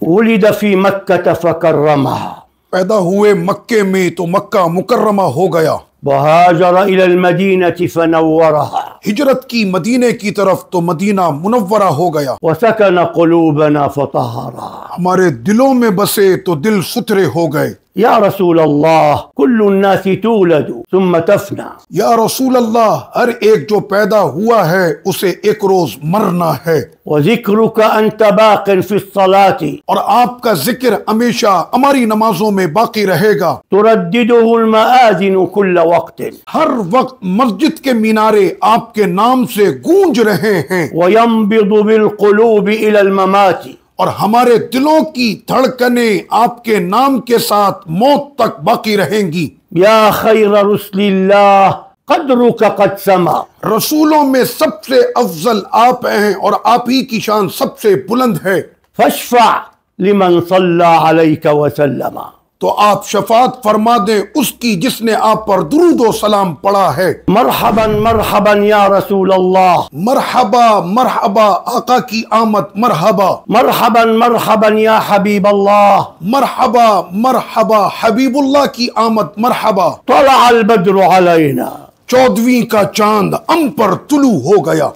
ولد في مكة فكرمها، پیدا ہوئے مکے میں تو مکہ مکرمہ ہو گیا، وهاجر إلى المدينة فنورها، ہجرت کی مدینے کی طرف تو مدینہ منورہ ہو گیا، وسكن قلوبنا فطهرها. ہمارے دلوں میں بسے تو دل ستھرے ہو گئے۔ يا رسول الله كل الناس تولد ثم تفنى، یا رسول اللہ، ہر ایک جو پیدا ہوا ہے اسے ایک روز مرنا ہے، وذكرك أنت باق في الصلاة اور آپ کا ذکر ہمیشہ ہماری نمازوں میں باقی رہے گا، تردده المآذن كل وقت، ہر وقت مسجد کے مینارے آپ کے نام سے گونج رہے ہیں، وينبض بالقلوب إلى الممات. اور ہمارے دلوں کی دھڑکنیں آپ کے نام کے ساتھ موت تک باقی رہیں گی۔ يا خير رسل الله قدرك قد سما، رسولوں میں سب سے افضل آپ ہیں اور آپ ہی کی شان سب سے بلند ہے، فاشفع لمن صلى عليك وسلم. تو آپ شفاعت فرما دیں اس کی جس نے آپ پر درود و سلام پڑھا ہے۔ مرحبا مرحبا یا رسول اللہ، مرحبا مرحبا آقا کی آمد، مرحبا مرحبا مرحبا یا حبیب اللہ، مرحبا مرحبا حبیب اللہ کی آمد، مرحبا۔ طلع البدر علینا، 14ویں کا چاند ہم پر طلوع ہو گیا۔